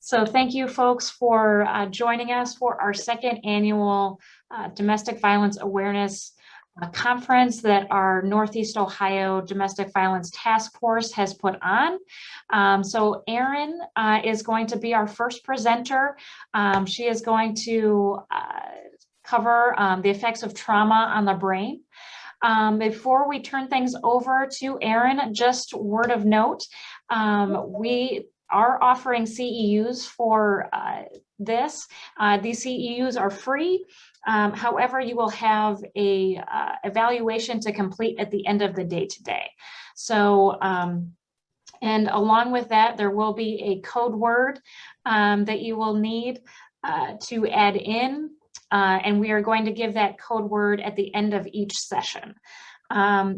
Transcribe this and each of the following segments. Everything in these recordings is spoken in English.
So thank you folks for joining us for our second annual Domestic Violence Awareness Conference that our Northeast Ohio Domestic Violence Task Force has put on. So Erin is going to be our first presenter. She is going to cover the effects of trauma on the brain. Before we turn things over to Erin, just word of note, we are offering CEUs for this. These CEUs are free. However, you will have a evaluation to complete at the end of the day today. So, and along with that, there will be a code word that you will need to add in. And we are going to give that code word at the end of each session.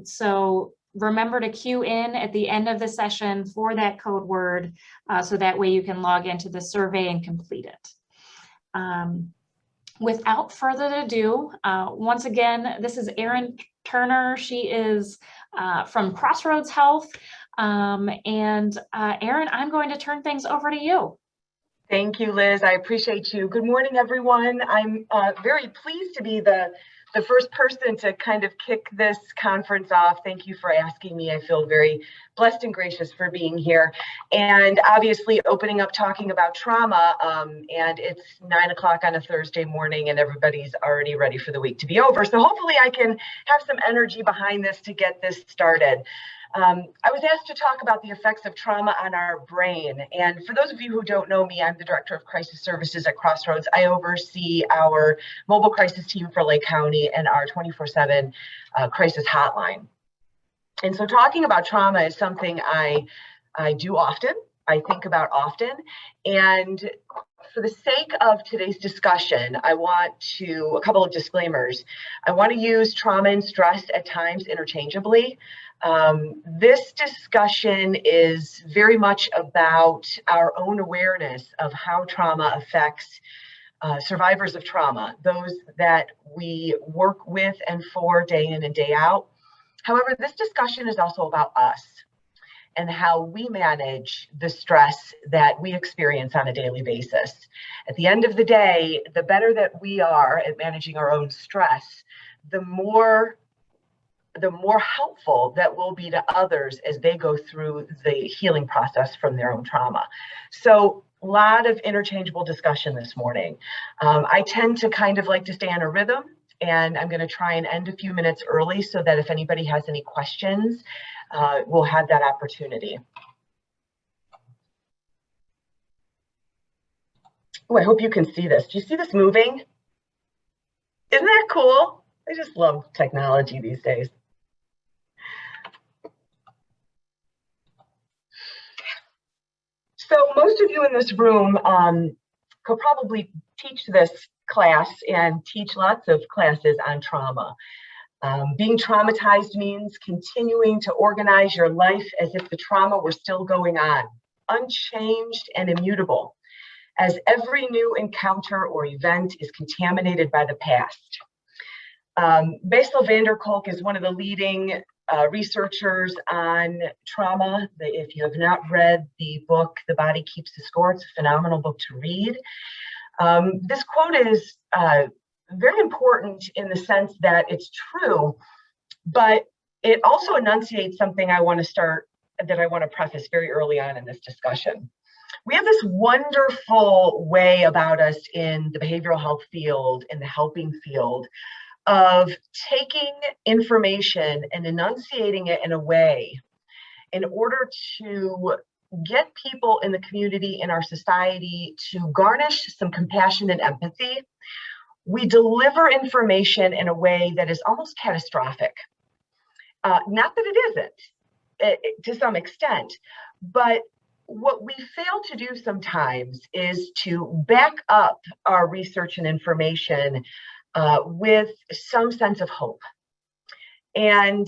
So remember to cue in at the end of the session for that code word, so that way you can log into the survey and complete it. Without further ado, once again, this is Erin Turner. She is from Crossroads Health. Erin, I'm going to turn things over to you. Thank you, Liz. I appreciate you. Good morning, everyone. I'm very pleased to be the first person to kind of kick this conference off. Thank you for asking me. I feel very blessed and gracious for being here. And obviously opening up talking about trauma, and it's 9 o'clock on a Thursday morning and everybody's already ready for the week to be over. So hopefully I can have some energy behind this to get this started. I was asked to talk about the effects of trauma on our brain. And for those of you who don't know me, I'm the Director of Crisis Services at Crossroads. I oversee our mobile crisis team for Lake County and our 24/7 crisis hotline. And so talking about trauma is something I do often, I think about often. And for the sake of today's discussion, I want a couple of disclaimers. I want to use trauma and stress at times interchangeably. This discussion is very much about our own awareness of how trauma affects survivors of trauma, those that we work with and for day in and day out. However, this discussion is also about us and how we manage the stress that we experience on a daily basis. At the end of the day, the better that we are at managing our own stress, the more helpful that will be to others as they go through the healing process from their own trauma. So a lot of interchangeable discussion this morning. I tend to kind of like to stay on a rhythm, and I'm going to try and end a few minutes early so that if anybody has any questions, we'll have that opportunity. Oh, I hope you can see this. Do you see this moving? Isn't that cool? I just love technology these days. So most of you in this room could probably teach this class and teach lots of classes on trauma. Being traumatized means continuing to organize your life as if the trauma were still going on, unchanged and immutable, as every new encounter or event is contaminated by the past. Bessel van der Kolk is one of the leading researchers on trauma. If you have not read the book, The Body Keeps the Score, it's a phenomenal book to read. This quote is very important in the sense that it's true, but it also enunciates something I want to preface very early on in this discussion. We have this wonderful way about us in the behavioral health field, in the helping field, of taking information and enunciating it in a way in order to get people in the community, in our society, to garnish some compassion and empathy. We deliver information in a way that is almost catastrophic. Not that it isn't, to some extent, but what we fail to do sometimes is to back up our research and information with some sense of hope. And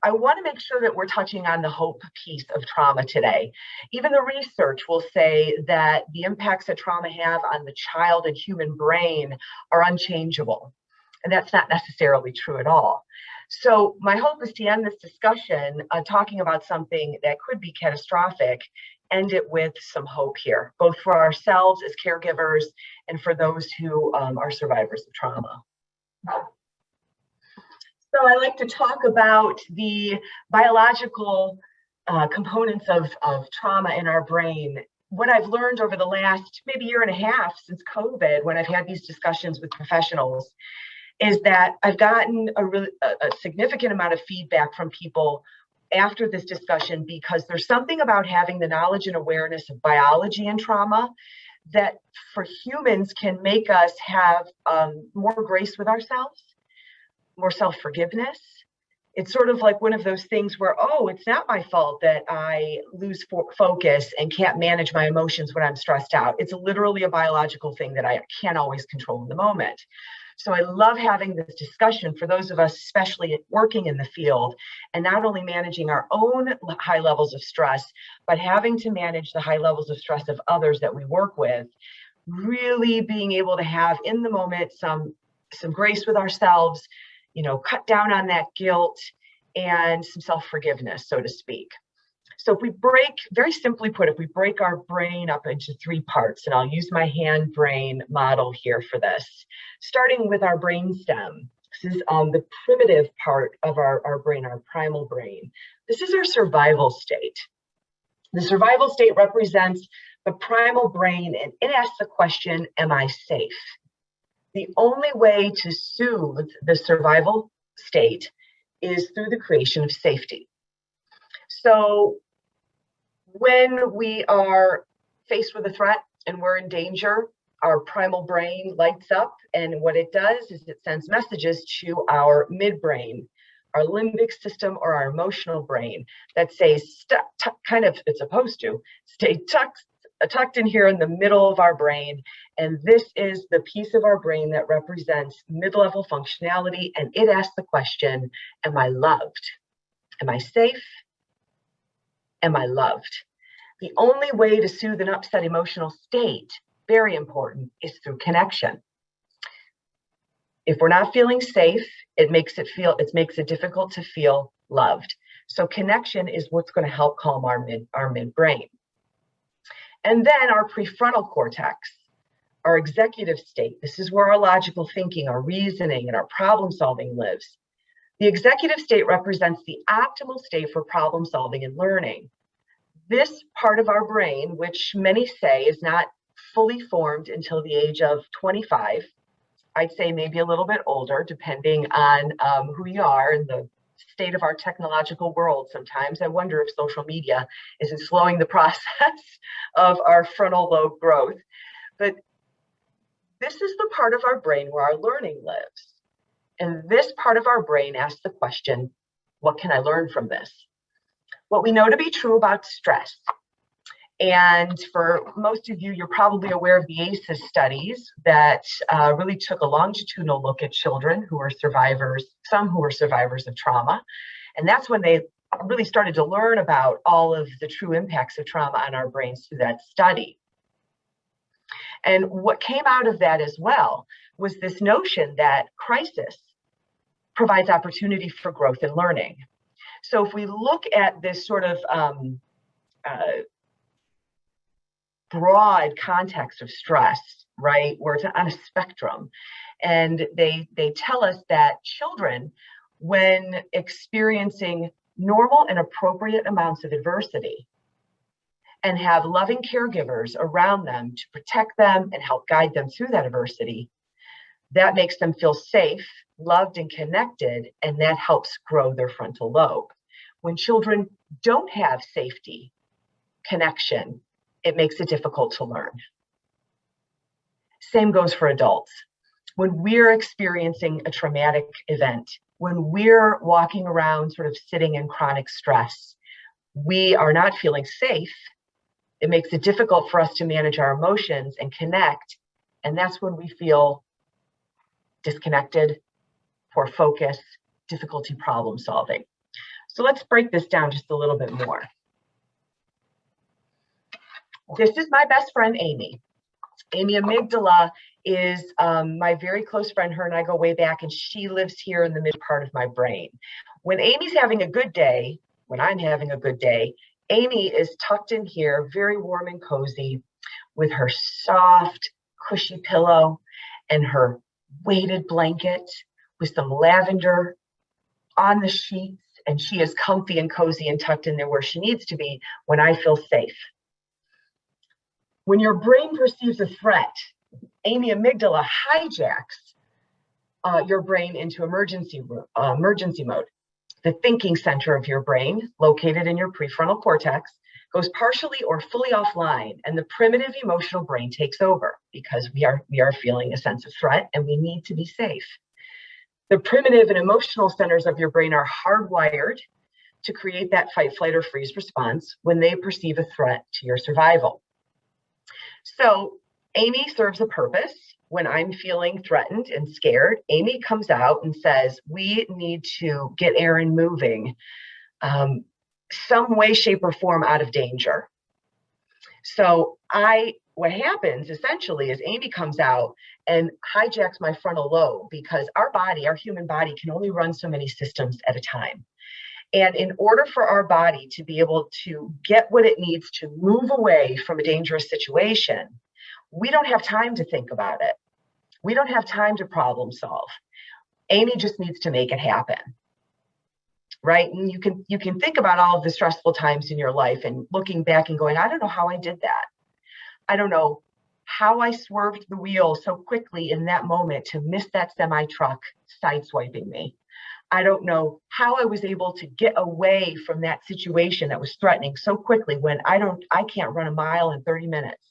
I want to make sure that we're touching on the hope piece of trauma today. Even the research will say that the impacts that trauma have on the child and human brain are unchangeable. And that's not necessarily true at all. So my hope is to end this discussion talking about something that could be catastrophic, end it with some hope here, both for ourselves as caregivers and for those who are survivors of trauma. So I like to talk about the biological components of trauma in our brain. What I've learned over the last maybe year and a half since COVID, when I've had these discussions with professionals, is that I've gotten a significant amount of feedback from people after this discussion, because there's something about having the knowledge and awareness of biology and trauma that for humans can make us have more grace with ourselves, more self-forgiveness. It's sort of like one of those things where, oh, it's not my fault that I lose focus and can't manage my emotions when I'm stressed out. It's literally a biological thing that I can't always control in the moment. So I love having this discussion for those of us, especially working in the field, and not only managing our own high levels of stress, but having to manage the high levels of stress of others that we work with, really being able to have in the moment some grace with ourselves, cut down on that guilt and some self-forgiveness, so to speak. So if we very simply put, if we break our brain up into 3 parts, and I'll use my hand brain model here for this, starting with our brain stem. This is the primitive part of our brain, our primal brain. This is our survival state. The survival state represents the primal brain, and it asks the question, am I safe? The only way to soothe the survival state is through the creation of safety. So when we are faced with a threat and we're in danger, our primal brain lights up, and what it does is it sends messages to our midbrain, our limbic system, or our emotional brain that says, it's supposed to stay tucked in here in the middle of our brain. And this is the piece of our brain that represents mid-level functionality, and it asks the question, am I loved? Am I safe? Am I loved? The only way to soothe an upset emotional state, very important, is through connection. If we're not feeling safe, it makes it difficult to feel loved. So connection is what's going to help calm our midbrain. And then our prefrontal cortex, our executive state. This is where our logical thinking, our reasoning, and our problem solving lives. The executive state represents the optimal state for problem solving and learning. This part of our brain, which many say is not fully formed until the age of 25, I'd say maybe a little bit older, depending on who you are and the state of our technological world. Sometimes I wonder if social media isn't slowing the process of our frontal lobe growth. But this is the part of our brain where our learning lives. And this part of our brain asks the question, what can I learn from this? What we know to be true about stress, and for most of you, you're probably aware of the ACEs studies that really took a longitudinal look at children who were survivors, some who were survivors of trauma. And that's when they really started to learn about all of the true impacts of trauma on our brains through that study. And what came out of that as well was this notion that crisis provides opportunity for growth and learning. So if we look at this sort of broad context of stress, right, where it's on a spectrum, and they tell us that children, when experiencing normal and appropriate amounts of adversity and have loving caregivers around them to protect them and help guide them through that adversity, that makes them feel safe, loved, and connected, and that helps grow their frontal lobe. When children don't have safety, connection, it makes it difficult to learn. Same goes for adults. When we're experiencing a traumatic event, when we're walking around sort of sitting in chronic stress, we are not feeling safe. It makes it difficult for us to manage our emotions and connect. And that's when we feel disconnected, poor focus, difficulty problem solving. So let's break this down just a little bit more. This is my best friend, Amy. Amy Amygdala is my very close friend. Her and I go way back, and she lives here in the mid part of my brain. When Amy's having a good day, when I'm having a good day, Amy is tucked in here, very warm and cozy, with her soft, cushy pillow and her weighted blanket with some lavender on the sheets, and she is comfy and cozy and tucked in there where she needs to be when I feel safe. When your brain perceives a threat, Amy Amygdala hijacks your brain into emergency mode. The thinking center of your brain, located in your prefrontal cortex, goes partially or fully offline, and the primitive emotional brain takes over because we are feeling a sense of threat and we need to be safe. The primitive and emotional centers of your brain are hardwired to create that fight, flight, or freeze response when they perceive a threat to your survival. So Amy serves a purpose. When I'm feeling threatened and scared, Amy comes out and says, we need to get Erin moving some way, shape, or form out of danger. So what happens essentially is Amy comes out and hijacks my frontal lobe, because our human body can only run so many systems at a time. And in order for our body to be able to get what it needs to move away from a dangerous situation, we don't have time to think about it. We don't have time to problem solve. Amy just needs to make it happen, right? And you can think about all of the stressful times in your life and looking back and going, I don't know how I did that. I don't know how I swerved the wheel so quickly in that moment to miss that semi truck sideswiping me. I don't know how I was able to get away from that situation that was threatening so quickly when I can't run a mile in 30 minutes.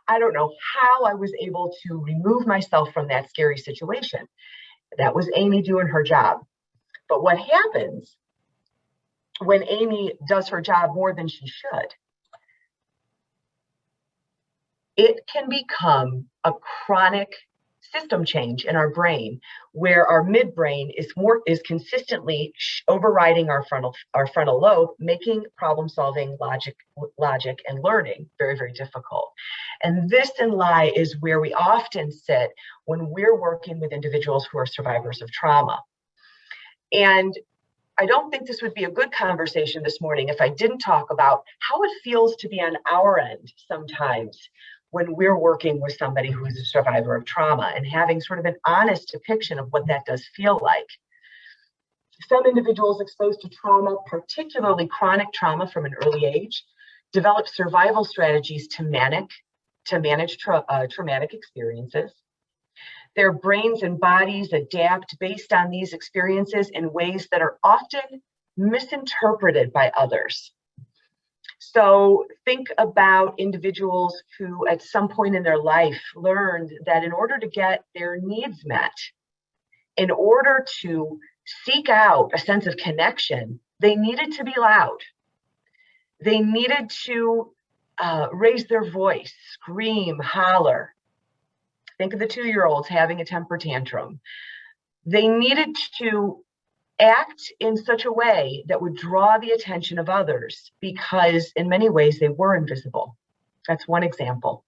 I don't know how I was able to remove myself from that scary situation. That was Amy doing her job. But what happens when Amy does her job more than she should? It can become a chronic system change in our brain, where our midbrain is consistently overriding our frontal lobe, making problem solving, logic and learning very, very difficult. And this in lie is where we often sit when we're working with individuals who are survivors of trauma. And I don't think this would be a good conversation this morning if I didn't talk about how it feels to be on our end sometimes when we're working with somebody who is a survivor of trauma, and having sort of an honest depiction of what that does feel like. Some individuals exposed to trauma, particularly chronic trauma from an early age, develop survival strategies to manage traumatic experiences. Their brains and bodies adapt based on these experiences in ways that are often misinterpreted by others. So think about individuals who at some point in their life learned that in order to get their needs met, in order to seek out a sense of connection, they needed to be loud. They needed to raise their voice, scream, holler. Think of the 2-year-olds having a temper tantrum. They needed to act in such a way that would draw the attention of others, because in many ways they were invisible. That's one example.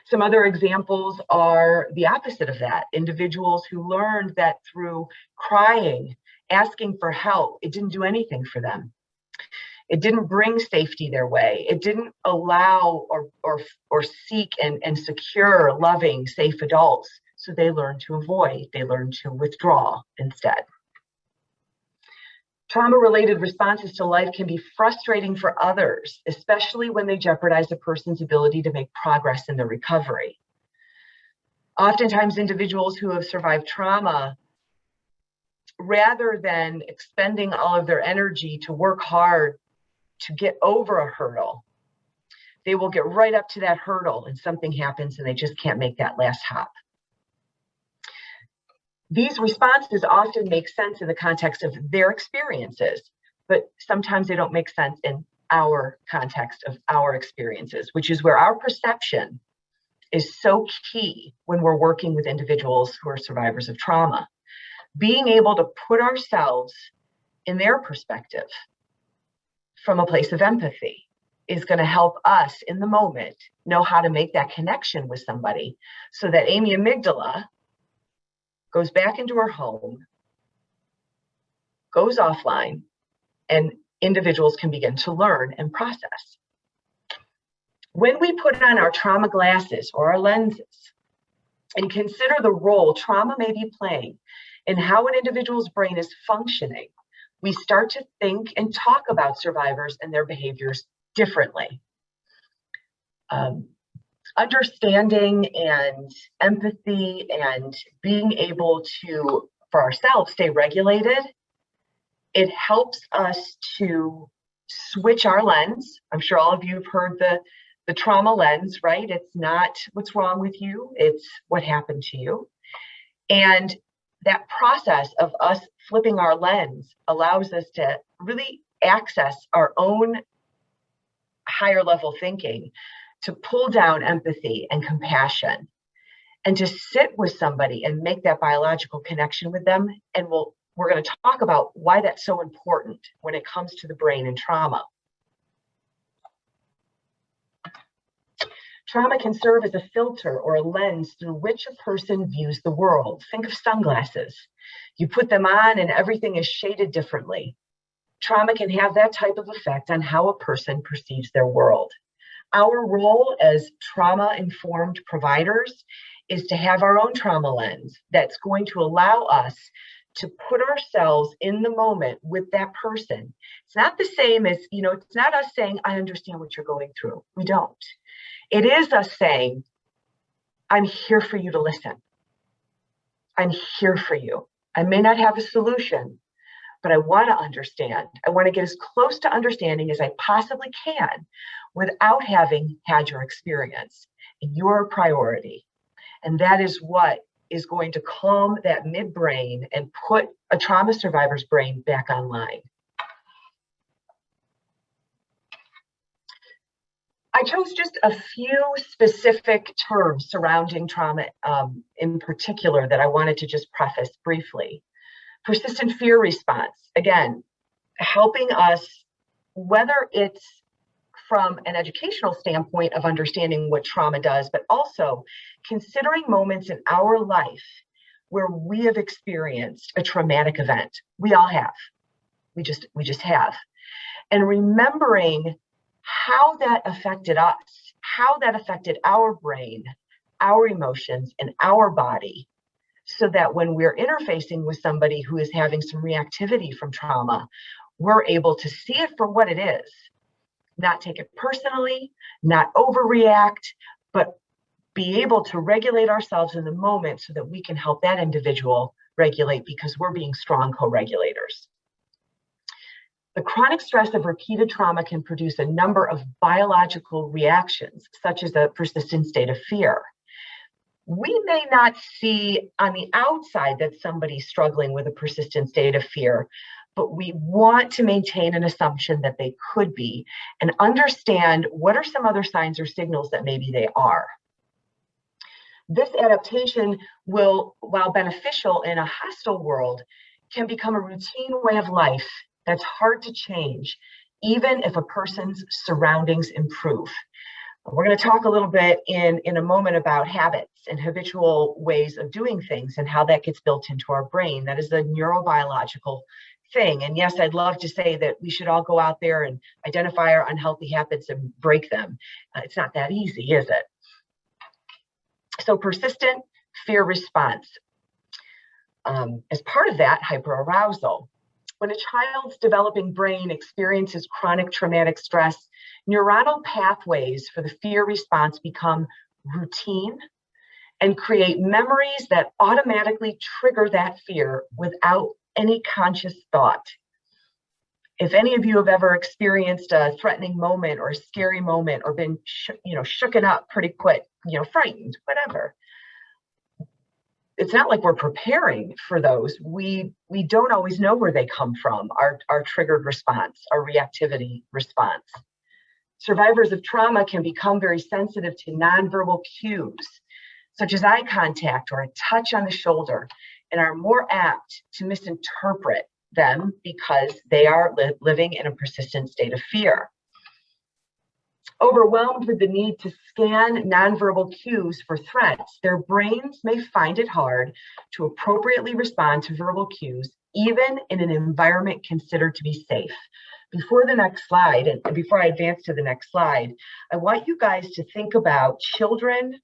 Some other examples are the opposite of that. Individuals who learned that through crying, asking for help, it didn't do anything for them. It didn't bring safety their way. It didn't allow or seek and secure loving, safe adults. So they learned to avoid, they learned to withdraw instead. Trauma-related responses to life can be frustrating for others, especially when they jeopardize a person's ability to make progress in their recovery. Oftentimes, individuals who have survived trauma, rather than expending all of their energy to work hard to get over a hurdle, they will get right up to that hurdle and something happens and they just can't make that last hop. These responses often make sense in the context of their experiences, but sometimes they don't make sense in our context of our experiences, which is where our perception is so key when we're working with individuals who are survivors of trauma. Being able to put ourselves in their perspective from a place of empathy is going to help us in the moment know how to make that connection with somebody so that Amy amygdala goes back into her home, goes offline, and individuals can begin to learn and process. When we put on our trauma glasses or our lenses and consider the role trauma may be playing in how an individual's brain is functioning, we start to think and talk about survivors and their behaviors differently. Understanding and empathy and being able to, for ourselves, stay regulated, it helps us to switch our lens. I'm sure all of you have heard the trauma lens, right? It's not what's wrong with you, it's what happened to you. And that process of us flipping our lens allows us to really access our own higher level thinking, to pull down empathy and compassion, and to sit with somebody and make that biological connection with them. And we're going to talk about why that's so important when it comes to the brain and trauma. Trauma can serve as a filter or a lens through which a person views the world. Think of sunglasses. You put them on and everything is shaded differently. Trauma can have that type of effect on how a person perceives their world. Our role as trauma-informed providers is to have our own trauma lens that's going to allow us to put ourselves in the moment with that person. It's not the same as, it's not us saying, I understand what you're going through. We don't. It is us saying, I'm here for you to listen. I'm here for you. I may not have a solution, but I want to understand. I want to get as close to understanding as I possibly can without having had your experience. You're a priority. And that is what is going to calm that midbrain and put a trauma survivor's brain back online. I chose just a few specific terms surrounding trauma in particular that I wanted to just preface briefly. Persistent fear response, again, helping us, whether it's from an educational standpoint of understanding what trauma does, but also considering moments in our life where we have experienced a traumatic event. We all have. We just have. And remembering how that affected us, how that affected our brain, our emotions, and our body, so that when we're interfacing with somebody who is having some reactivity from trauma, we're able to see it for what it is, not take it personally, not overreact, but be able to regulate ourselves in the moment so that we can help that individual regulate because we're being strong co-regulators. The chronic stress of repeated trauma can produce a number of biological reactions, such as a persistent state of fear. We may not see on the outside that somebody's struggling with a persistent state of fear, but we want to maintain an assumption that they could be and understand what are some other signs or signals that maybe they are. This adaptation will, while beneficial in a hostile world, can become a routine way of life that's hard to change, even if a person's surroundings improve. We're going to talk a little bit in a moment about habits and habitual ways of doing things and how that gets built into our brain. That is a neurobiological thing. And yes, I'd love to say that we should all go out there and identify our unhealthy habits and break them. It's not that easy, is it? So persistent fear response. As part of that, hyperarousal. When a child's developing brain experiences chronic traumatic stress, neuronal pathways for the fear response become routine and create memories that automatically trigger that fear without any conscious thought. If any of you have ever experienced a threatening moment or a scary moment or been shooken up pretty quick, frightened, whatever, it's not like we're preparing for those. We don't always know where they come from, our triggered response, our reactivity response. Survivors of trauma can become very sensitive to nonverbal cues, such as eye contact or a touch on the shoulder, and are more apt to misinterpret them because they are living in a persistent state of fear. Overwhelmed with the need to scan nonverbal cues for threats, their brains may find it hard to appropriately respond to verbal cues, even in an environment considered to be safe. Before the next slide, and before I advance to the next slide, I want you guys to think about children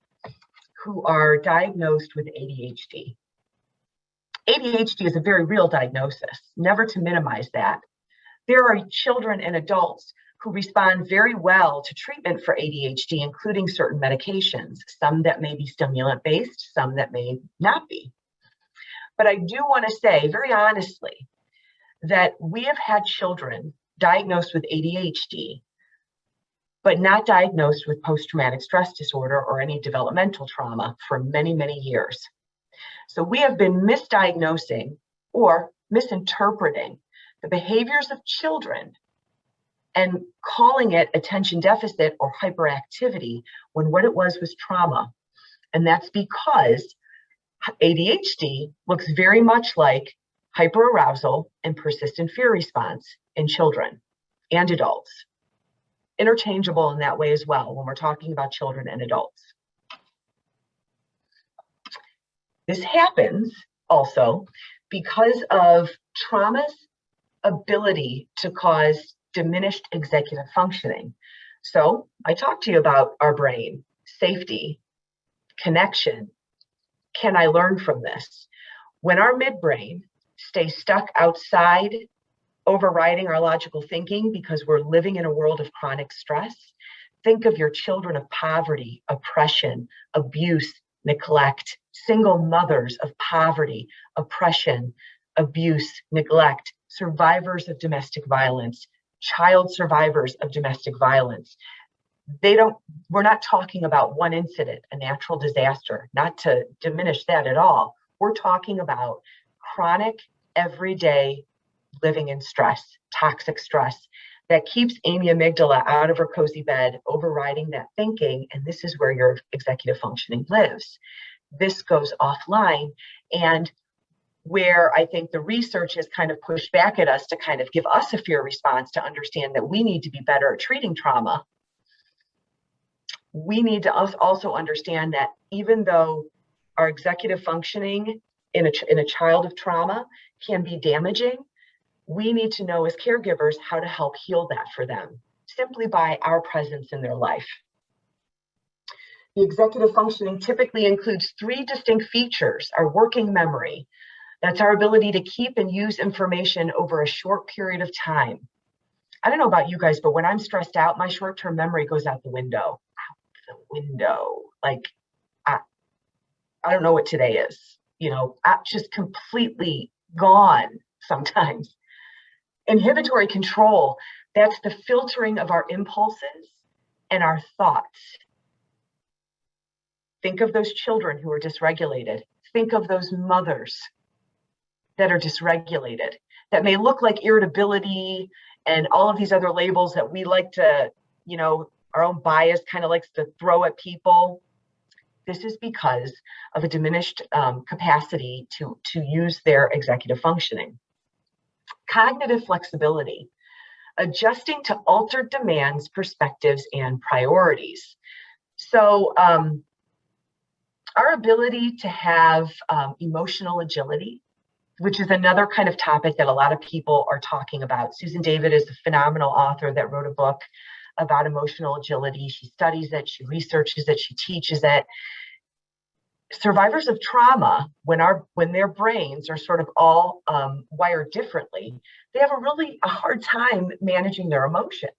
who are diagnosed with ADHD. ADHD is a very real diagnosis, never to minimize that. There are children and adults who respond very well to treatment for ADHD, including certain medications, some that may be stimulant-based, some that may not be. But I do want to say very honestly that we have had children diagnosed with ADHD, but not diagnosed with post-traumatic stress disorder or any developmental trauma for many, many years. So we have been misdiagnosing or misinterpreting the behaviors of children and calling it attention deficit or hyperactivity when what it was trauma. And that's because ADHD looks very much like hyperarousal and persistent fear response in children and adults. Interchangeable in that way as well when we're talking about children and adults. This happens also because of trauma's ability to cause diminished executive functioning. So I talked to you about our brain, safety, connection. Can I learn from this? When our midbrain stays stuck outside, overriding our logical thinking because we're living in a world of chronic stress, think of your children of poverty, oppression, abuse, neglect, single mothers of poverty, oppression, abuse, neglect, survivors of domestic violence, child survivors of domestic violence. We're not talking about one incident, a natural disaster, not to diminish that at all. We're talking about chronic, everyday living in stress, toxic stress that keeps Amy amygdala out of her cozy bed, overriding that thinking, and this is where your executive functioning lives. This goes offline, and where I think the research has kind of pushed back at us to kind of give us a fear response to understand that we need to be better at treating trauma. We need to also understand that even though our executive functioning in a child of trauma can be damaging, we need to know as caregivers how to help heal that for them, simply by our presence in their life. The executive functioning typically includes 3 distinct features: our working memory. That's our ability to keep and use information over a short period of time. I don't know about you guys, but when I'm stressed out, my short-term memory goes out the window. Out the window. Like, I don't know what today is. You know, just completely gone sometimes. Inhibitory control, that's the filtering of our impulses and our thoughts. Think of those children who are dysregulated. Think of those mothers that are dysregulated, that may look like irritability and all of these other labels that we like to, you know, our own bias kind of likes to throw at people. This is because of a diminished capacity to use their executive functioning. Cognitive flexibility, adjusting to altered demands, perspectives, and priorities. So our ability to have emotional agility, which is another kind of topic that a lot of people are talking about. Susan David is a phenomenal author that wrote a book about emotional agility. She studies it, she researches it, she teaches it. Survivors of trauma, when their brains are sort of all wired differently, they have a hard time managing their emotions.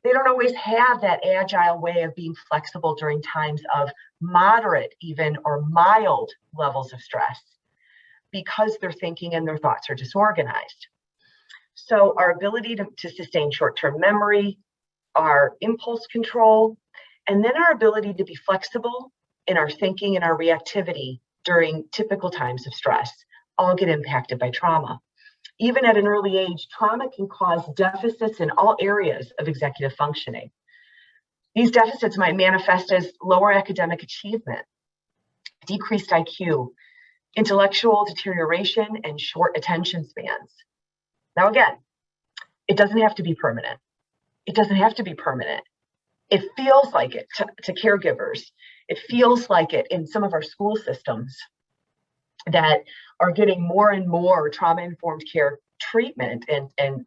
They don't always have that agile way of being flexible during times of moderate even or mild levels of stress, because their thinking and their thoughts are disorganized. So our ability to sustain short-term memory, our impulse control, and then our ability to be flexible in our thinking and our reactivity during typical times of stress all get impacted by trauma. Even at an early age, trauma can cause deficits in all areas of executive functioning. These deficits might manifest as lower academic achievement, decreased IQ, intellectual deterioration, and short attention spans. Now again, it doesn't have to be permanent. It doesn't have to be permanent. It feels like it to caregivers. It feels like it in some of our school systems that are getting more and more trauma-informed care treatment and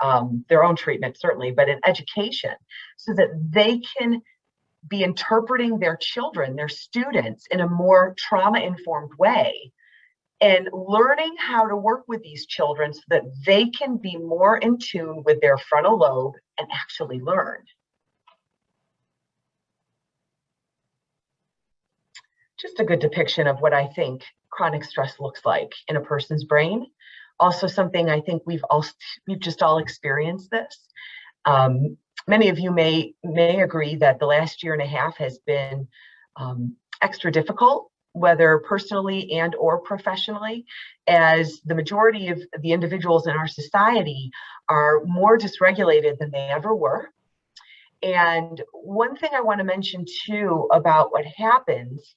their own treatment, certainly, but in education, so that they can be interpreting their children, their students, in a more trauma-informed way, and learning how to work with these children so that they can be more in tune with their frontal lobe and actually learn. Just a good depiction of what I think chronic stress looks like in a person's brain. Also something I think we've just all experienced this. Many of you may agree that the last year and a half has been extra difficult, whether personally and or professionally, as the majority of the individuals in our society are more dysregulated than they ever were. And one thing I want to mention too about what happens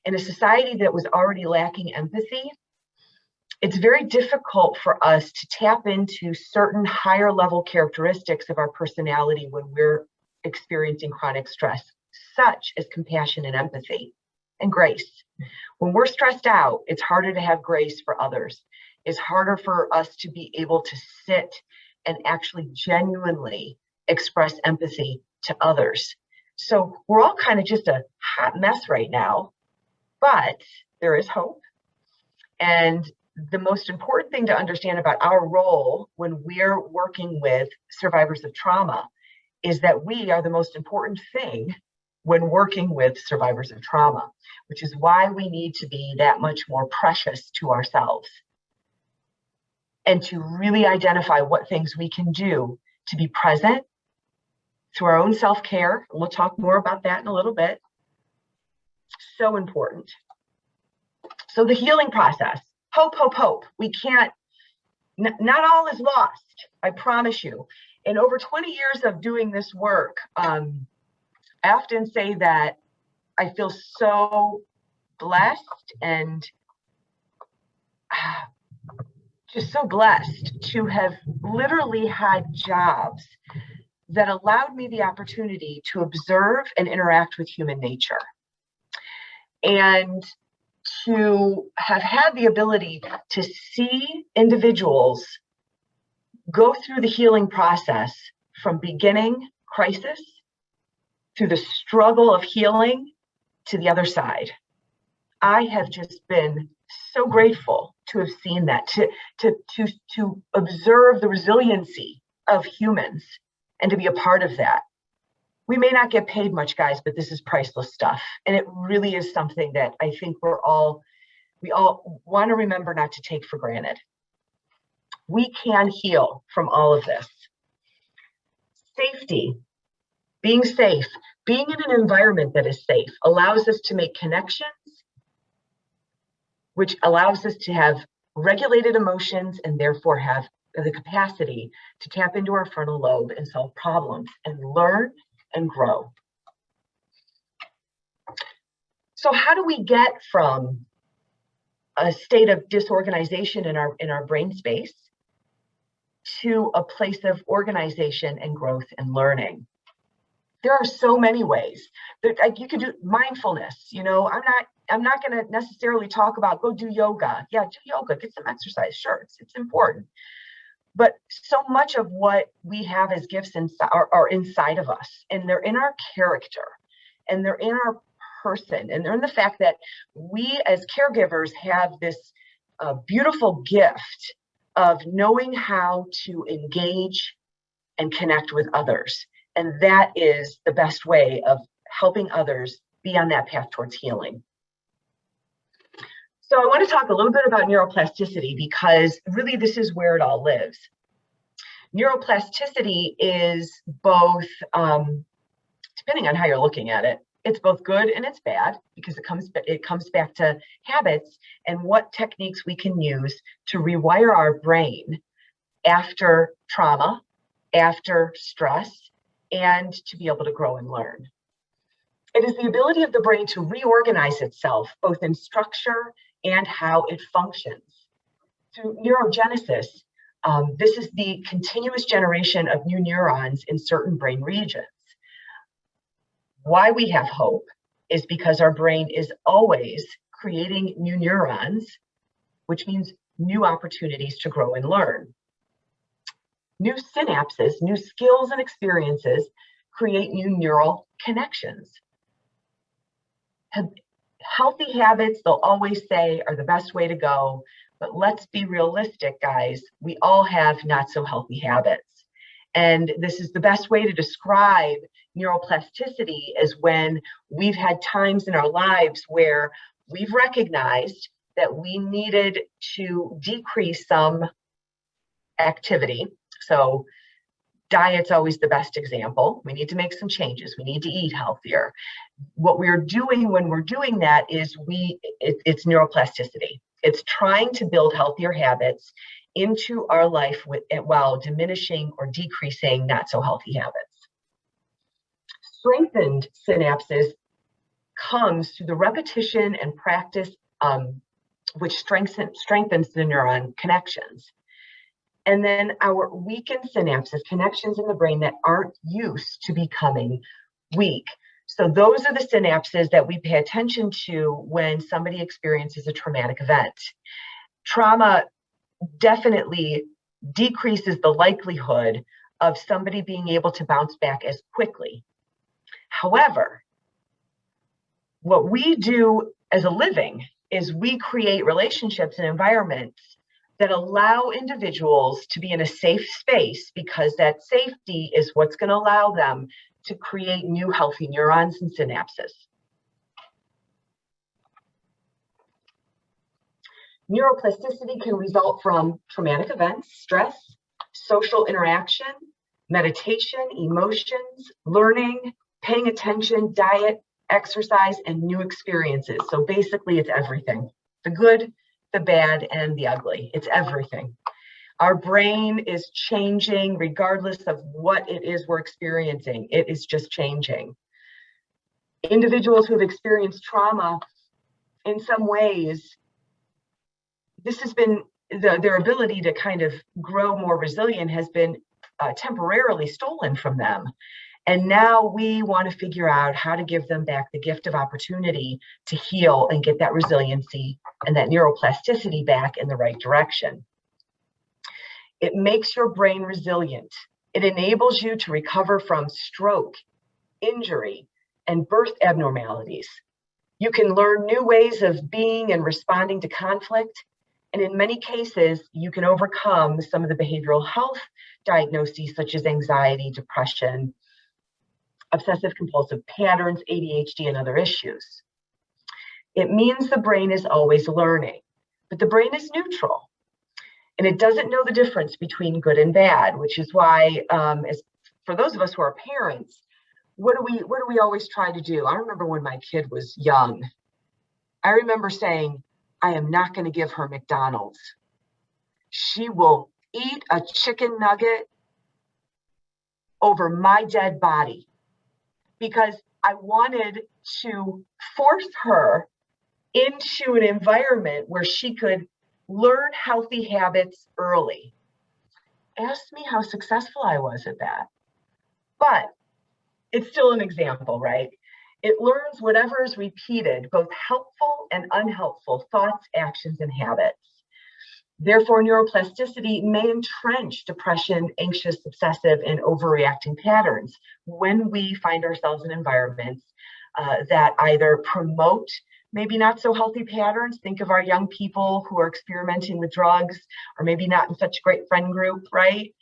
in a society that was already lacking empathy, it's very difficult for us to tap into certain higher level characteristics of our personality when we're experiencing chronic stress, such as compassion and empathy and grace. When we're stressed out, it's harder to have grace for others. It's harder for us to be able to sit and actually genuinely express empathy to others. So we're all kind of just a hot mess right now, but there is hope. And the most important thing to understand about our role when we're working with survivors of trauma is that we are the most important thing when working with survivors of trauma, which is why we need to be that much more precious to ourselves and to really identify what things we can do to be present through our own self-care. And we'll talk more about that in a little bit. So important. So the healing process, hope, hope, hope. We can't, not all is lost, I promise you. In over 20 years of doing this work, I often say that I feel so blessed and just so blessed to have literally had jobs that allowed me the opportunity to observe and interact with human nature. And to have had the ability to see individuals go through the healing process from beginning crisis through the struggle of healing to the other side. I have just been so grateful to have seen that, to observe the resiliency of humans and to be a part of that. We may not get paid much, guys, but this is priceless stuff. And it really is something that I think we all want to remember not to take for granted. We can heal from all of this. Safety, being safe, being in an environment that is safe allows us to make connections, which allows us to have regulated emotions and therefore have the capacity to tap into our frontal lobe and solve problems and learn and grow. So how do we get from a state of disorganization in our brain space to a place of organization and growth and learning? There are so many ways that you can do mindfulness. You know, I'm not going to necessarily talk about go do yoga. Yeah, do yoga, get some exercise. Sure, it's important. But so much of what we have as gifts are inside of us, and they're in our character, and they're in our person, and they're in the fact that we as caregivers have this beautiful gift of knowing how to engage and connect with others. And that is the best way of helping others be on that path towards healing. So I want to talk a little bit about neuroplasticity because really this is where it all lives. Neuroplasticity is both, depending on how you're looking at it, it's both good and it's bad because it comes back to habits and what techniques we can use to rewire our brain after trauma, after stress, and to be able to grow and learn. It is the ability of the brain to reorganize itself, both in structure and how it functions. Through neurogenesis, this is the continuous generation of new neurons in certain brain regions. Why we have hope is because our brain is always creating new neurons, which means new opportunities to grow and learn. New synapses, new skills and experiences create new neural connections. Healthy habits, they'll always say, are the best way to go. But let's be realistic, guys. We all have not so healthy habits. And this is the best way to describe neuroplasticity, is when we've had times in our lives where we've recognized that we needed to decrease some activity. So diet's always the best example. We need to make some changes. We need to eat healthier. What we're doing when we're doing that is it's neuroplasticity. It's trying to build healthier habits into our life while diminishing or decreasing not so healthy habits. Strengthened synapses comes through the repetition and practice, which strengthens the neuron connections. And then our weakened synapses, connections in the brain that aren't used to becoming weak. So those are the synapses that we pay attention to when somebody experiences a traumatic event. Trauma definitely decreases the likelihood of somebody being able to bounce back as quickly. However, what we do as a living is we create relationships and environments that allow individuals to be in a safe space, because that safety is what's going to allow them to create new healthy neurons and synapses. Neuroplasticity can result from traumatic events, stress, social interaction, meditation, emotions, learning, paying attention, diet, exercise, and new experiences. So basically, it's everything. The good, the bad, and the ugly. It's everything. Our brain is changing regardless of what it is we're experiencing. It is just changing. Individuals who have experienced trauma, in some ways, this has been their ability to kind of grow more resilient has been temporarily stolen from them. And now we want to figure out how to give them back the gift of opportunity to heal and get that resiliency and that neuroplasticity back in the right direction. It makes your brain resilient. It enables you to recover from stroke, injury, and birth abnormalities. You can learn new ways of being and responding to conflict. And in many cases, you can overcome some of the behavioral health diagnoses such as anxiety, depression, obsessive compulsive patterns, ADHD, and other issues. It means the brain is always learning, but the brain is neutral. And it doesn't know the difference between good and bad, which is why, for those of us who are parents, what do we always try to do? I remember when my kid was young, I remember saying, I am not going to give her McDonald's. She will eat a chicken nugget over my dead body, because I wanted to force her into an environment where she could learn healthy habits early. Ask me how successful I was at that. But it's still an example, right? It learns whatever is repeated, both helpful and unhelpful thoughts, actions, and habits. Therefore, neuroplasticity may entrench depression, anxious, obsessive, and overreacting patterns when we find ourselves in environments that either promote maybe not so healthy patterns. Think of our young people who are experimenting with drugs, or maybe not in such a great friend group, right?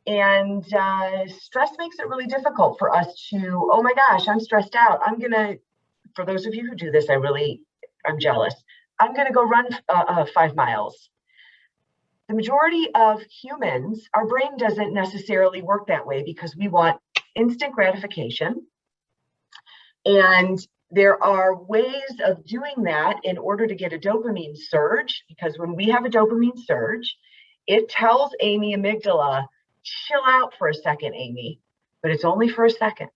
And stress makes it really difficult for us to, oh my gosh, I'm stressed out. For those of you who do this, I'm jealous. I'm gonna go run 5 miles. The majority of humans, our brain doesn't necessarily work that way because we want instant gratification. And there are ways of doing that in order to get a dopamine surge, because when we have a dopamine surge, it tells Amy amygdala, chill out for a second, Amy, but it's only for a second.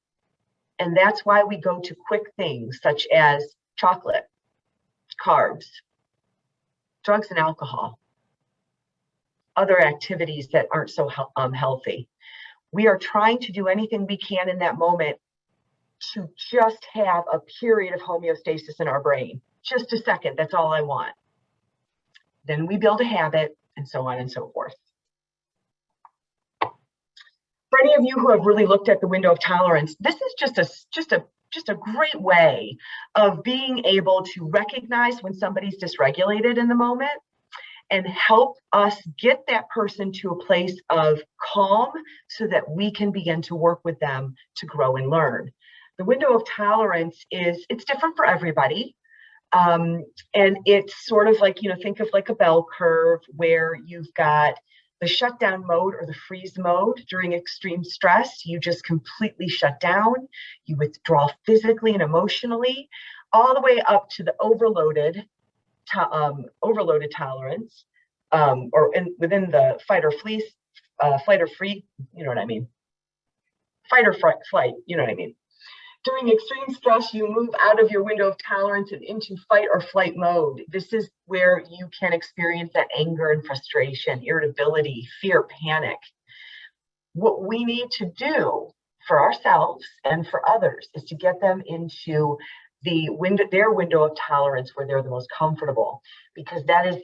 And that's why we go to quick things such as chocolate, carbs, drugs and alcohol, other activities that aren't so healthy. We are trying to do anything we can in that moment to just have a period of homeostasis in our brain. Just a second, that's all I want. Then we build a habit, and so on and so forth. For any of you who have really looked at the window of tolerance, this is just a great way of being able to recognize when somebody's dysregulated in the moment and help us get that person to a place of calm so that we can begin to work with them to grow and learn. The window of tolerance it's different for everybody. And it's sort of like, think of like a bell curve where you've got the shutdown mode or the freeze mode. During extreme stress, you just completely shut down. You withdraw physically and emotionally, all the way up to the overloaded tolerance, within the flight or free, you know what I mean? Fight or flight, you know what I mean? During extreme stress, you move out of your window of tolerance and into fight or flight mode. This is where you can experience that anger and frustration, irritability, fear, panic. What we need to do for ourselves and for others is to get them into their window of tolerance where they're the most comfortable, because that is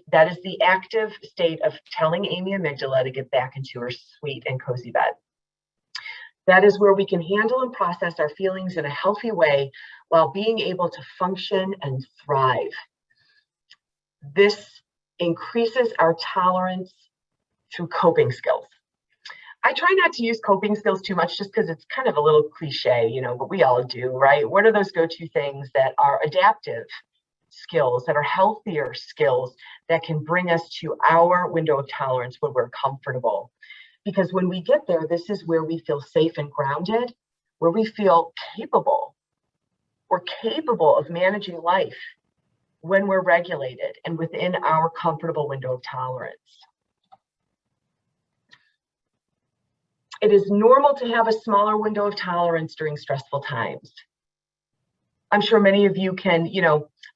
the active state of telling Amy amygdala to get back into her sweet and cozy bed. That is where we can handle and process our feelings in a healthy way while being able to function and thrive. This increases our tolerance through coping skills. I try not to use coping skills too much just because it's kind of a little cliche, but we all do, right? What are those go-to things that are adaptive skills, that are healthier skills that can bring us to our window of tolerance when we're comfortable? Because when we get there, this is where we feel safe and grounded, where we feel capable. We're capable of managing life when we're regulated and within our comfortable window of tolerance. It is normal to have a smaller window of tolerance during stressful times. I'm sure many of you can,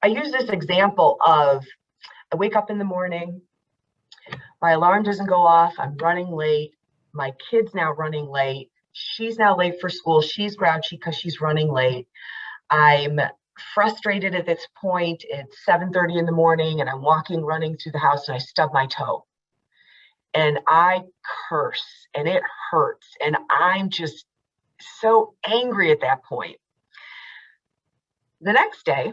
I use this example of I wake up in the morning, my alarm doesn't go off, I'm running late. My kid's now running late. She's now late for school. She's grouchy because she's running late. I'm frustrated at this point. It's 7:30 in the morning and I'm running through the house and I stub my toe. And I curse and it hurts. And I'm just so angry at that point. The next day,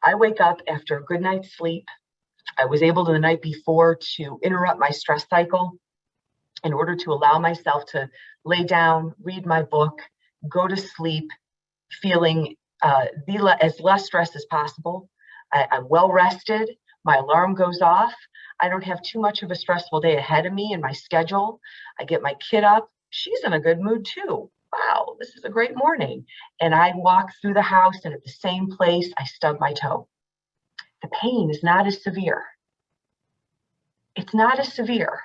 I wake up after a good night's sleep. I was able the night before to interrupt my stress cycle in order to allow myself to lay down, read my book, go to sleep, feeling as less stressed as possible. I'm well rested. My alarm goes off. I don't have too much of a stressful day ahead of me in my schedule. I get my kid up. She's in a good mood too. Wow, this is a great morning. And I walk through the house and at the same place, I stub my toe. The pain is not as severe. It's not as severe.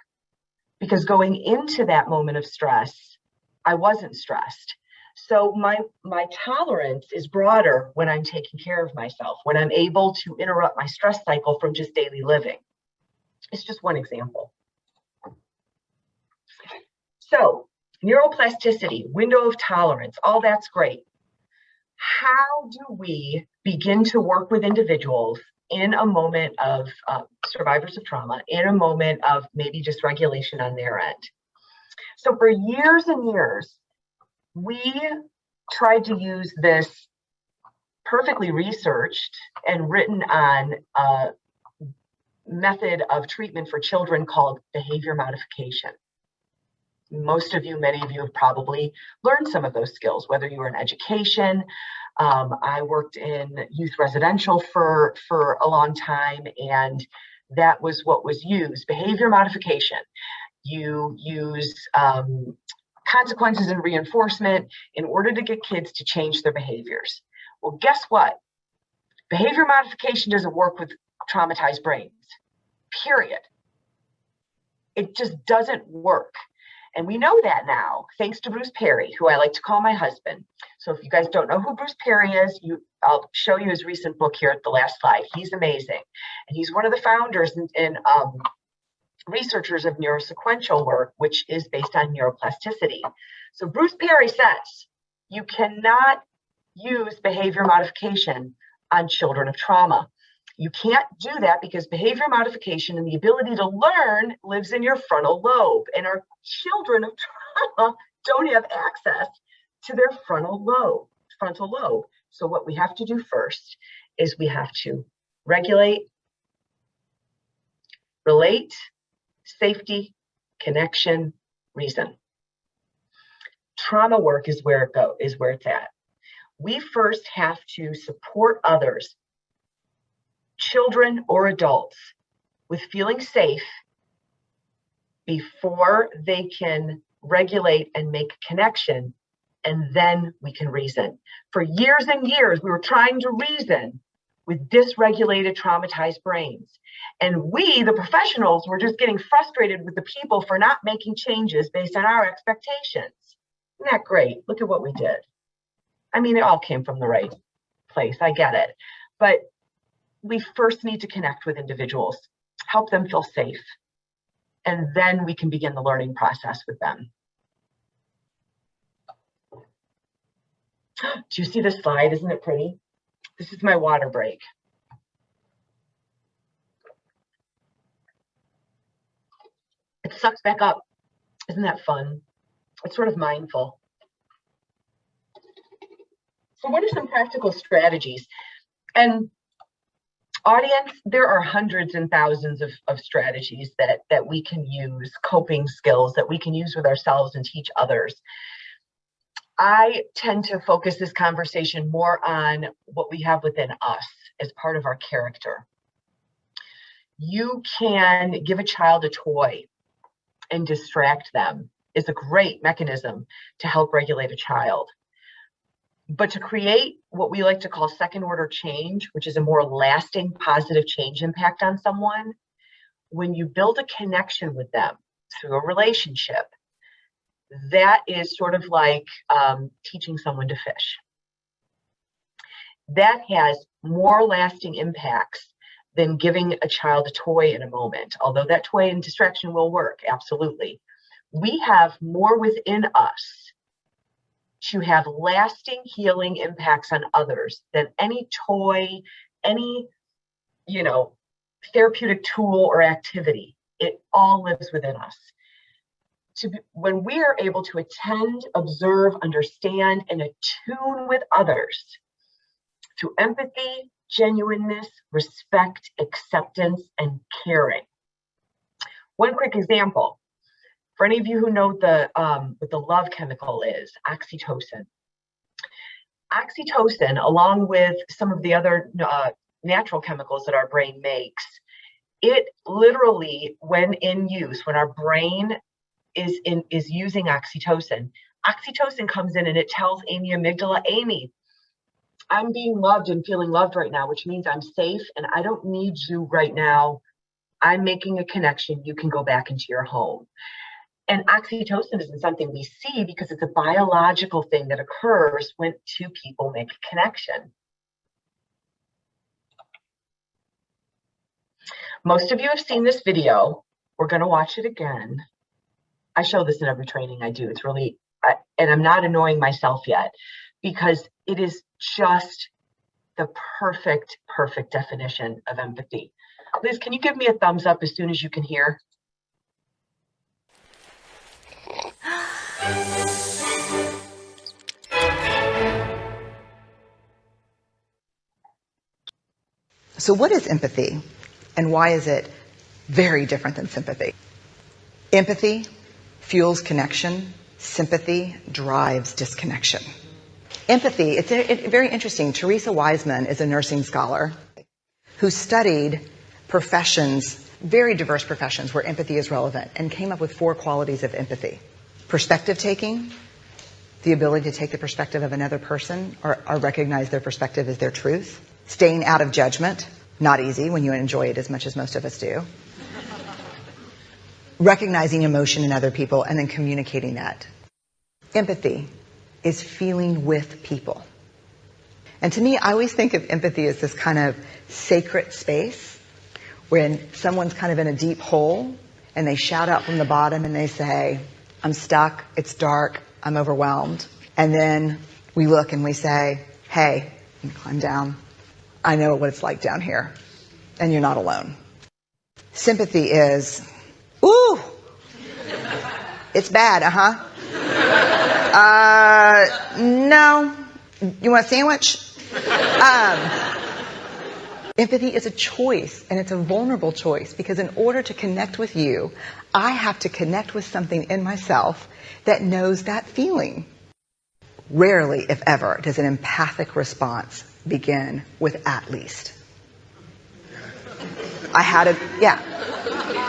Because going into that moment of stress, I wasn't stressed. So my tolerance is broader when I'm taking care of myself, when I'm able to interrupt my stress cycle from just daily living. It's just one example. So neuroplasticity, window of tolerance, all that's great. How do we begin to work with individuals in a moment of survivors of trauma, in a moment of maybe dysregulation on their end? So for years and years, we tried to use this perfectly researched and written on method of treatment for children called behavior modification. Many of you have probably learned some of those skills, whether you were in education. I worked in youth residential for a long time, and that was what was used. Behavior modification. You use consequences and reinforcement in order to get kids to change their behaviors. Well, guess what? Behavior modification doesn't work with traumatized brains, period. It just doesn't work. And we know that now, thanks to Bruce Perry, who I like to call my husband. So if you guys don't know who Bruce Perry is, I'll show you his recent book here at the last slide. He's amazing. And he's one of the founders and researchers of neurosequential work, which is based on neuroplasticity. So Bruce Perry says, you cannot use behavior modification on children of trauma. You can't do that because behavior modification and the ability to learn lives in your frontal lobe, and our children of trauma don't have access to their frontal lobe. So what we have to do first is we have to regulate, relate, safety, connection, reason. Trauma work is where it's at. We first have to support others, children or adults, with feeling safe before they can regulate and make connection, and then we can reason. For years and years, we were trying to reason with dysregulated, traumatized brains. And we, the professionals, were just getting frustrated with the people for not making changes based on our expectations. Isn't that great? Look at what we did. I mean, it all came from the right place. I get it. But we first need to connect with individuals, help them feel safe, and then we can begin the learning process with them. Do you see this slide? Isn't it pretty? This is my water break. It sucks back up. Isn't that fun? It's sort of mindful. So what are some practical strategies? And audience, there are hundreds and thousands of strategies that we can use, coping skills that we can use with ourselves and teach others. I tend to focus this conversation more on what we have within us as part of our character. You can give a child a toy and distract them. It's a great mechanism to help regulate a child. But to create what we like to call second order change, which is a more lasting positive change impact on someone, when you build a connection with them through a relationship, that is sort of like teaching someone to fish. That has more lasting impacts than giving a child a toy in a moment, although that toy and distraction will work, absolutely. We have more within us to have lasting healing impacts on others than any toy, any, therapeutic tool or activity. It all lives within us. When we are able to attend, observe, understand, and attune with others through empathy, genuineness, respect, acceptance, and caring. One quick example. For any of you who know what the love chemical is, oxytocin. Oxytocin, along with some of the other natural chemicals that our brain makes, it literally, when in use, when our brain is using oxytocin comes in and it tells Amy amygdala, Amy, I'm being loved and feeling loved right now, which means I'm safe and I don't need you right now. I'm making a connection. You can go back into your home. And oxytocin isn't something we see because it's a biological thing that occurs when two people make a connection. Most of you have seen this video. We're going to watch it again. I show this in every training I do. It's really, and I'm not annoying myself yet because it is just the perfect definition of empathy. Liz, can you give me a thumbs up as soon as you can hear? So what is empathy, and why is it very different than sympathy? Empathy fuels connection. Sympathy drives disconnection. Empathy, it's very interesting. Teresa Wiseman is a nursing scholar who studied professions, very diverse professions where empathy is relevant, and came up with 4 qualities of empathy. Perspective taking, the ability to take the perspective of another person or recognize their perspective as their truth. Staying out of judgment, not easy when you enjoy it as much as most of us do. Recognizing emotion in other people and then communicating that. Empathy is feeling with people. And to me, I always think of empathy as this kind of sacred space when someone's kind of in a deep hole and they shout out from the bottom and they say, I'm stuck, it's dark, I'm overwhelmed. And then we look and we say, hey, you can climb down. I know what it's like down here, and you're not alone. Sympathy is, ooh, it's bad, no. You want a sandwich? Empathy is a choice, and it's a vulnerable choice, because in order to connect with you, I have to connect with something in myself that knows that feeling. Rarely, if ever, does an empathic response begin with "at least." Yeah.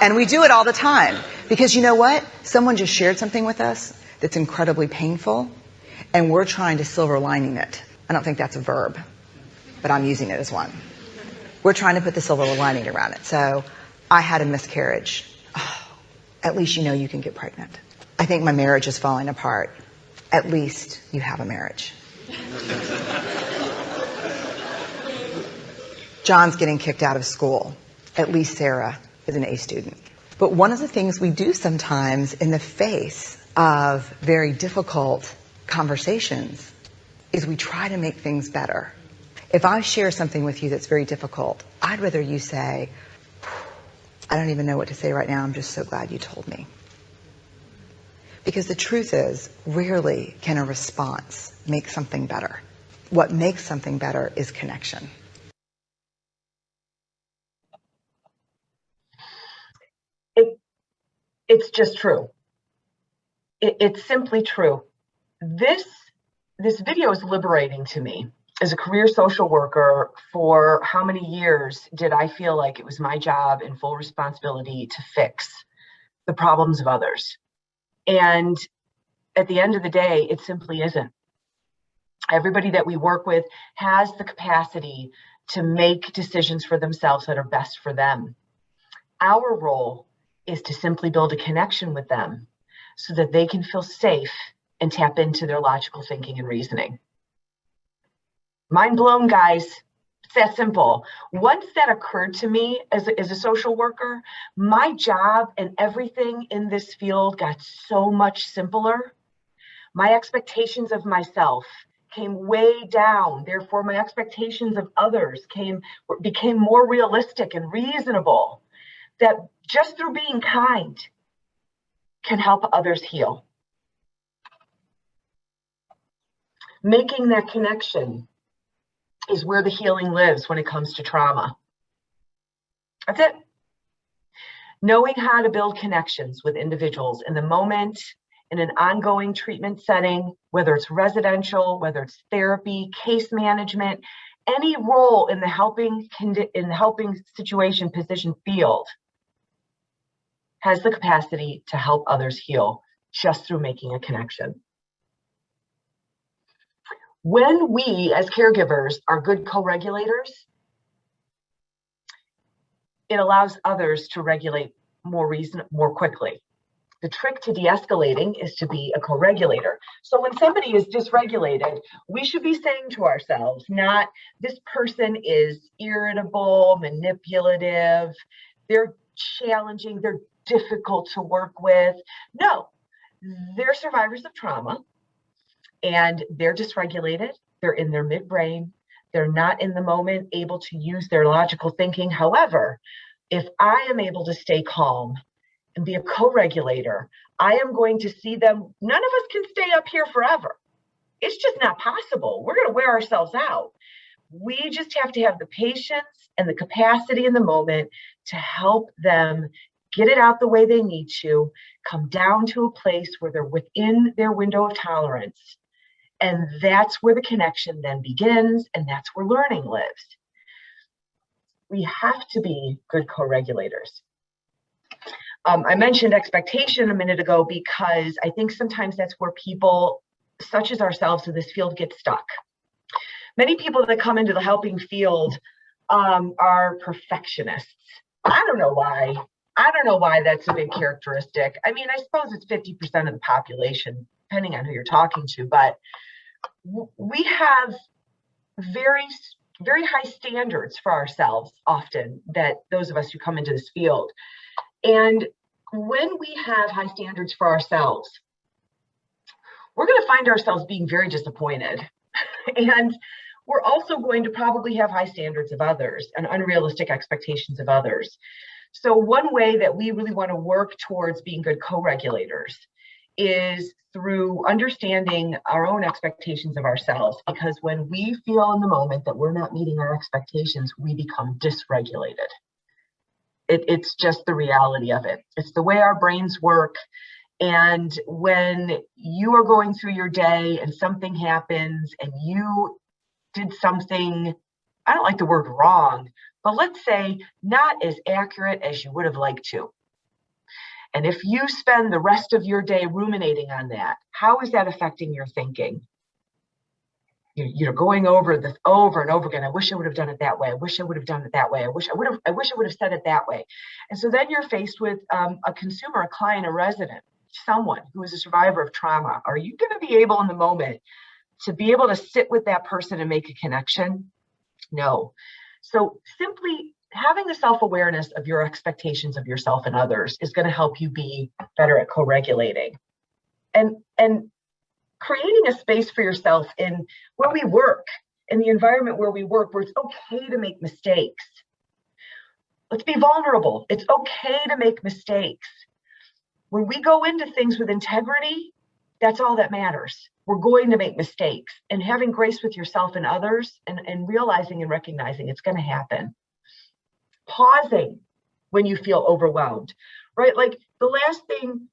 And we do it all the time, because you know what? Someone just shared something with us that's incredibly painful, and we're trying to silver lining it. I don't think that's a verb, but I'm using it as one. We're trying to put the silver lining around it. So, I had a miscarriage. Oh, at least you know you can get pregnant. I think my marriage is falling apart. At least you have a marriage. John's getting kicked out of school. At least Sarah is an A student. But one of the things we do sometimes in the face of very difficult conversations is we try to make things better. If I share something with you that's very difficult, I'd rather you say, I don't even know what to say right now, I'm just so glad you told me. Because the truth is, rarely can a response make something better. What makes something better is connection. It's just true. It's simply true. This video is liberating to me. As a career social worker, for how many years did I feel like it was my job and full responsibility to fix the problems of others? And at the end of the day, it simply isn't. Everybody that we work with has the capacity to make decisions for themselves that are best for them. Our role is to simply build a connection with them so that they can feel safe and tap into their logical thinking and reasoning. Mind blown, guys. It's that simple. Once that occurred to me as a social worker, my job and everything in this field got so much simpler. My expectations of myself came way down. Therefore, my expectations of others became more realistic and reasonable. That just through being kind can help others heal. Making that connection is where the healing lives when it comes to trauma. That's it. Knowing how to build connections with individuals in the moment, in an ongoing treatment setting, whether it's residential, whether it's therapy, case management, any role in the helping situation, position, field, has the capacity to help others heal just through making a connection. When we, as caregivers, are good co-regulators, it allows others to regulate more quickly. The trick to de-escalating is to be a co-regulator. So when somebody is dysregulated, we should be saying to ourselves, not this person is irritable, manipulative, they're challenging, they're difficult to work with. No, they're survivors of trauma and they're dysregulated. They're in their midbrain. They're not in the moment able to use their logical thinking. However, if I am able to stay calm and be a co-regulator, I am going to see them. None of us can stay up here forever. It's just not possible. We're going to wear ourselves out. We just have to have the patience and the capacity in the moment to help them get it out the way they need to, come down to a place where they're within their window of tolerance. And that's where the connection then begins, and that's where learning lives. We have to be good co-regulators. I mentioned expectation a minute ago because I think sometimes that's where people, such as ourselves in this field, get stuck. Many people that come into the helping field are perfectionists. I don't know why. I don't know why that's a big characteristic. I mean, I suppose it's 50% of the population, depending on who you're talking to, but we have very, very high standards for ourselves often, that those of us who come into this field. And when we have high standards for ourselves, we're going to find ourselves being very disappointed. And we're also going to probably have high standards of others and unrealistic expectations of others. So one way that we really want to work towards being good co-regulators is through understanding our own expectations of ourselves, because when we feel in the moment that we're not meeting our expectations, we become dysregulated. It's just the reality of it. It's the way our brains work. And when you are going through your day and something happens and you did something, I don't like the word wrong, but let's say not as accurate as you would have liked to. And if you spend the rest of your day ruminating on that, how is that affecting your thinking? You're going over this over and over again. I wish I would have done it that way. I wish I would have done it that way. I wish I would have said it that way. And so then you're faced with a consumer, a client, a resident, someone who is a survivor of trauma. Are you going to be able in the moment to be able to sit with that person and make a connection? No. So simply having the self-awareness of your expectations of yourself and others is going to help you be better at co-regulating. And creating a space for yourself in where we work, in the environment where we work, where it's okay to make mistakes. Let's be vulnerable. It's okay to make mistakes. When we go into things with integrity, that's all that matters. We're going to make mistakes, and having grace with yourself and others and realizing and recognizing it's going to happen. Pausing when you feel overwhelmed, right? Like the last thing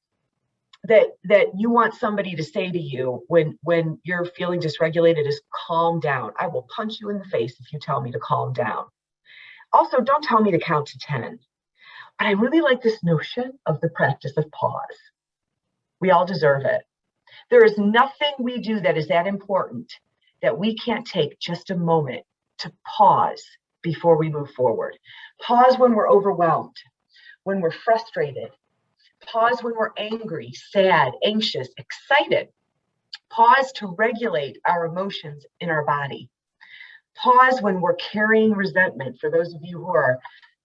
that you want somebody to say to you when you're feeling dysregulated is calm down. I will punch you in the face if you tell me to calm down. Also, don't tell me to count to 10. But I really like this notion of the practice of pause. We all deserve it. There is nothing we do that is that important that we can't take just a moment to pause before we move forward. Pause when we're overwhelmed, when we're frustrated. Pause when we're angry, sad, anxious, excited. Pause to regulate our emotions in our body. Pause when we're carrying resentment. For those of you who are,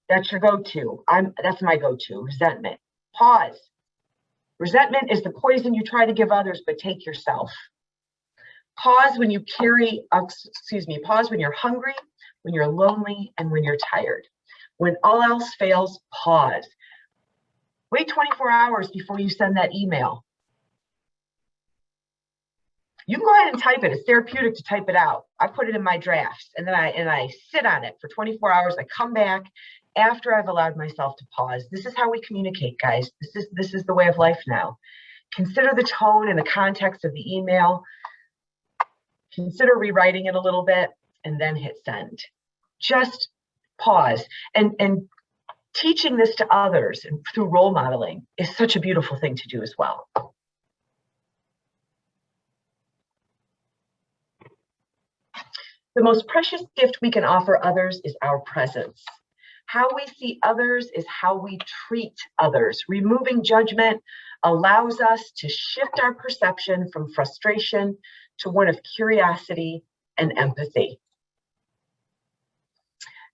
that's your go-to. That's my go-to, resentment. Pause. Resentment is the poison you try to give others, but take yourself. Pause when you pause when you're hungry, when you're lonely, and when you're tired. When all else fails, pause. Wait 24 hours before you send that email. You can go ahead and type it. It's therapeutic to type it out. I put it in my drafts, and then I sit on it for 24 hours. I come back after I've allowed myself to pause. This is how we communicate, guys. This is the way of life now. Consider the tone and the context of the email. Consider rewriting it a little bit, and then hit send. Just pause. And teaching this to others and through role modeling is such a beautiful thing to do as well. The most precious gift we can offer others is our presence. How we see others is how we treat others. Removing judgment allows us to shift our perception from frustration to one of curiosity and empathy.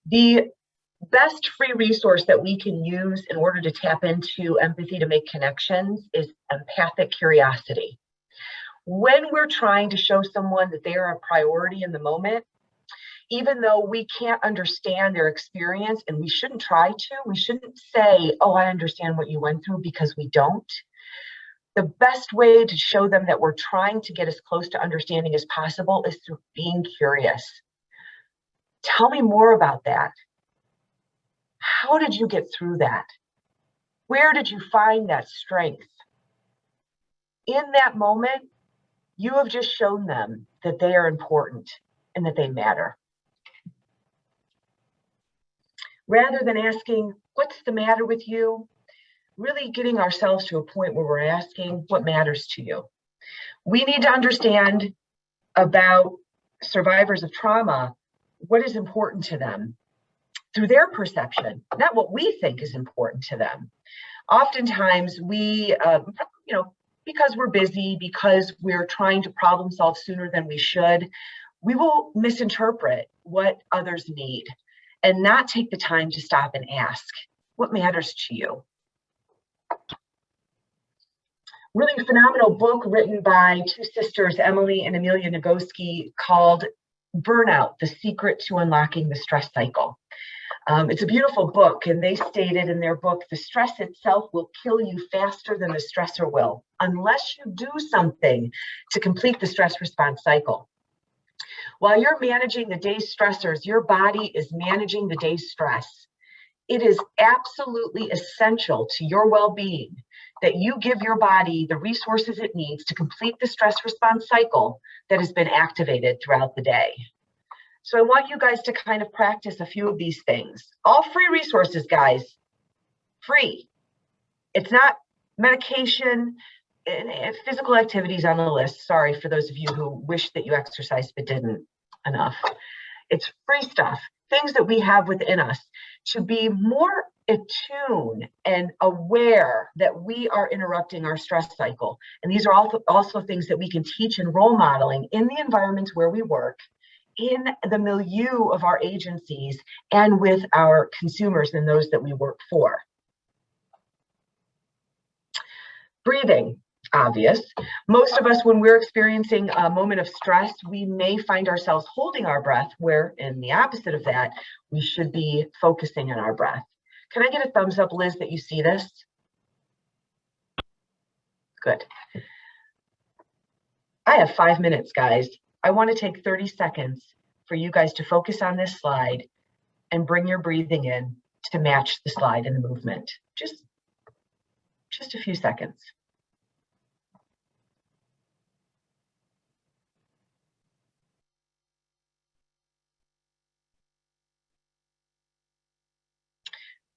The best free resource that we can use in order to tap into empathy to make connections is Empathic Curiosity. When we're trying to show someone that they are a priority in the moment, even though we can't understand their experience, and we shouldn't try to, we shouldn't say, oh, I understand what you went through, because we don't. The best way to show them that we're trying to get as close to understanding as possible is through being curious. Tell me more about that. How did you get through that? Where did you find that strength? In that moment, you have just shown them that they are important and that they matter. Rather than asking, what's the matter with you? Really getting ourselves to a point where we're asking, what matters to you? We need to understand about survivors of trauma, what is important to them through their perception, not what we think is important to them. Oftentimes we, because we're busy, because we're trying to problem solve sooner than we should, we will misinterpret what others need and not take the time to stop and ask, what matters to you? Really phenomenal book written by two sisters, Emily and Amelia Nagoski, called Burnout, The Secret to Unlocking the Stress Cycle. It's a beautiful book, and they stated in their book, the stress itself will kill you faster than the stressor will, unless you do something to complete the stress response cycle. While you're managing the day's stressors, your body is managing the day's stress. It is absolutely essential to your well-being that you give your body the resources it needs to complete the stress response cycle that has been activated throughout the day. So I want you guys to kind of practice a few of these things. All free resources, guys. Free. It's not medication and physical activities on the list. Sorry for those of you who wish that you exercised but didn't enough. It's free stuff, things that we have within us to be more attuned and aware that we are interrupting our stress cycle. And these are also things that we can teach in role modeling in the environments where we work, in the milieu of our agencies, and with our consumers and those that we work for. Breathing, obvious. Most of us, when we're experiencing a moment of stress, we may find ourselves holding our breath, where in the opposite of that, we should be focusing on our breath. Can I get a thumbs up, Liz, that you see this? Good. I have 5 minutes, guys. I want to take 30 seconds for you guys to focus on this slide and bring your breathing in to match the slide and the movement. Just a few seconds.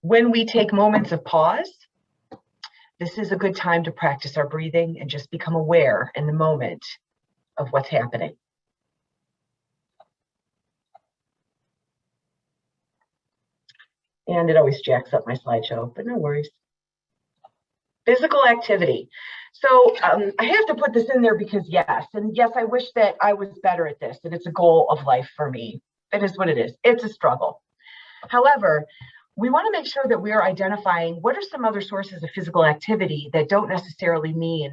When we take moments of pause, this is a good time to practice our breathing and just become aware in the moment of what's happening. And it always jacks up my slideshow, but no worries. Physical activity. So I have to put this in there because yes, I wish that I was better at this, and it's a goal of life for me. It is what it is. It's a struggle. However, we want to make sure that we are identifying what are some other sources of physical activity that don't necessarily mean,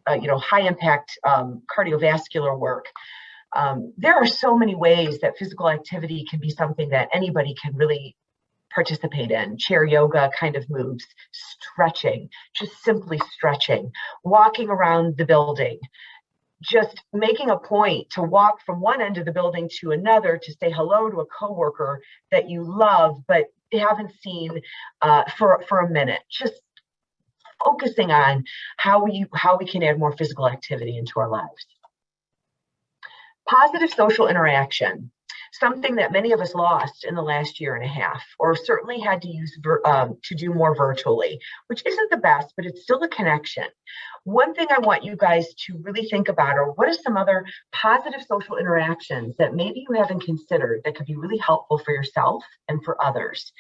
high impact cardiovascular work. There are so many ways that physical activity can be something that anybody can really participate in. Chair yoga kind of moves, stretching, just simply stretching, walking around the building, just making a point to walk from one end of the building to another to say hello to a coworker that you love but haven't seen for a minute. Just focusing on how we can add more physical activity into our lives. Positive social interaction. Something that many of us lost in the last year and a half, or certainly had to use to do more virtually, which isn't the best, but it's still a connection. One thing I want you guys to really think about are what are some other positive social interactions that maybe you haven't considered that could be really helpful for yourself and for others.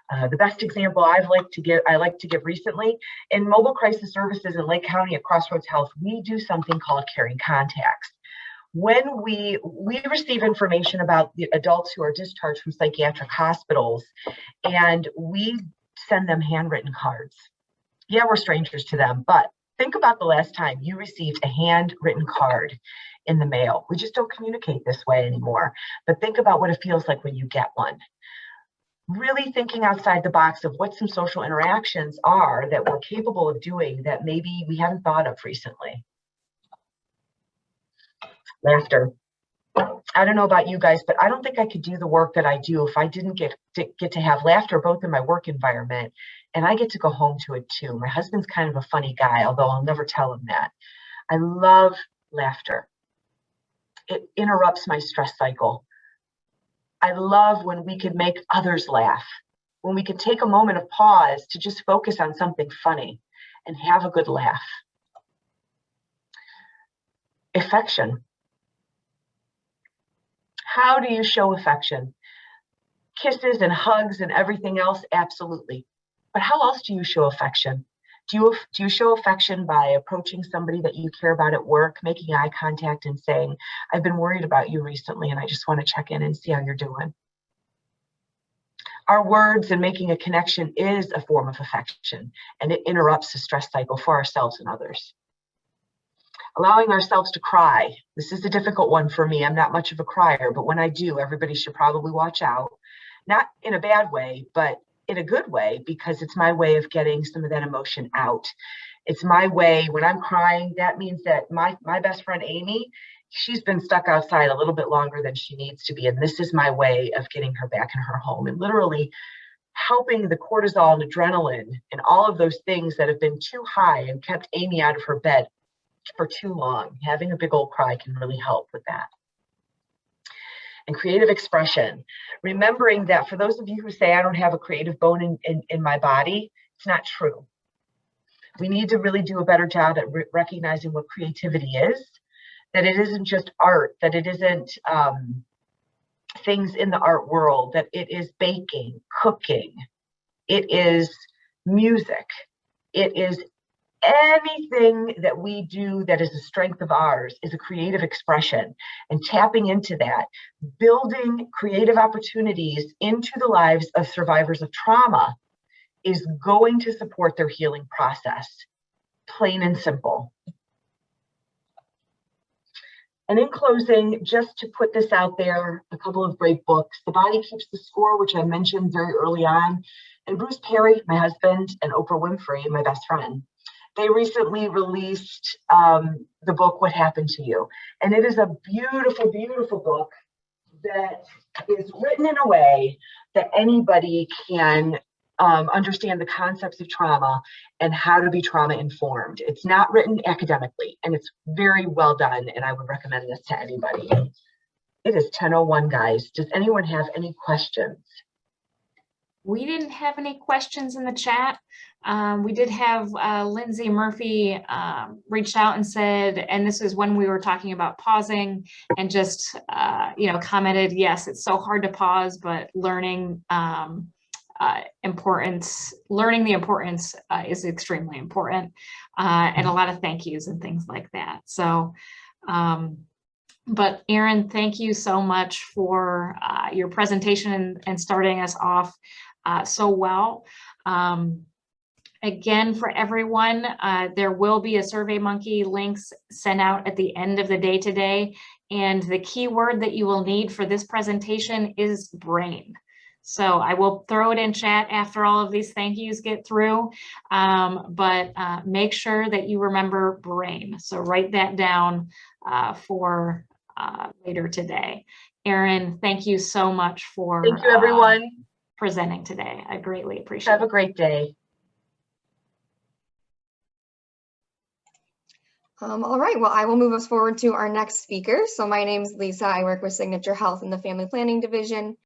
The best example I like to give recently, in mobile crisis services in Lake County at Crossroads Health, we do something called caring contacts. When we receive information about the adults who are discharged from psychiatric hospitals, and we send them handwritten cards. Yeah, we're strangers to them, but think about the last time you received a handwritten card in the mail. We just don't communicate this way anymore, but think about what it feels like when you get one. Really thinking outside the box of what some social interactions are that we're capable of doing that maybe we haven't thought of recently. Laughter. I don't know about you guys, but I don't think I could do the work that I do if I didn't get to have laughter both in my work environment, and I get to go home to it too. My husband's kind of a funny guy, although I'll never tell him that. I love laughter. It interrupts my stress cycle. I love when we can make others laugh, when we can take a moment of pause to just focus on something funny and have a good laugh. Affection. How do you show affection? Kisses and hugs and everything else, absolutely. But how else do you show affection? Do you show affection by approaching somebody that you care about at work, making eye contact and saying, I've been worried about you recently and I just want to check in and see how you're doing? Our words and making a connection is a form of affection, and it interrupts the stress cycle for ourselves and others. Allowing ourselves to cry. This is a difficult one for me. I'm not much of a crier, but when I do, everybody should probably watch out. Not in a bad way, but in a good way, because it's my way of getting some of that emotion out. It's my way. When I'm crying, that means that my best friend, Amy, she's been stuck outside a little bit longer than she needs to be. And this is my way of getting her back in her home and literally helping the cortisol and adrenaline and all of those things that have been too high and kept Amy out of her bed for too long. Having a big old cry can really help with that. And creative expression. Remembering that for those of you who say, I don't have a creative bone in my body, it's not true. We need to really do a better job at recognizing what creativity is, that it isn't just art, that it isn't things in the art world, that it is baking, cooking, it is music, it is anything that we do that is a strength of ours is a creative expression. And tapping into that, building creative opportunities into the lives of survivors of trauma is going to support their healing process, plain and simple. And in closing, just to put this out there, a couple of great books, The Body Keeps the Score, which I mentioned very early on, and Bruce Perry, my husband, and Oprah Winfrey, my best friend. They recently released the book, What Happened to You? And it is a beautiful, beautiful book that is written in a way that anybody can understand the concepts of trauma and how to be trauma informed. It's not written academically, and it's very well done, and I would recommend this to anybody. It is 10:01, guys. Does anyone have any questions? We didn't have any questions in the chat. We did have Lindsay Murphy reached out and said, and this is when we were talking about pausing, and just commented, yes, it's so hard to pause, but learning the importance is extremely important, and a lot of thank yous and things like that. So but Erin, thank you so much for your presentation and starting us off so well. Again, for everyone, there will be a SurveyMonkey links sent out at the end of the day today. And the key word that you will need for this presentation is brain. So I will throw it in chat after all of these thank yous get through, but make sure that you remember brain. So write that down for later today. Erin, thank you so much for thank you, everyone. Presenting today. I greatly appreciate it. Have a great day. All right, well, I will move us forward to our next speaker. So my name's Lisa. I work with Signature Health in the Family Planning Division.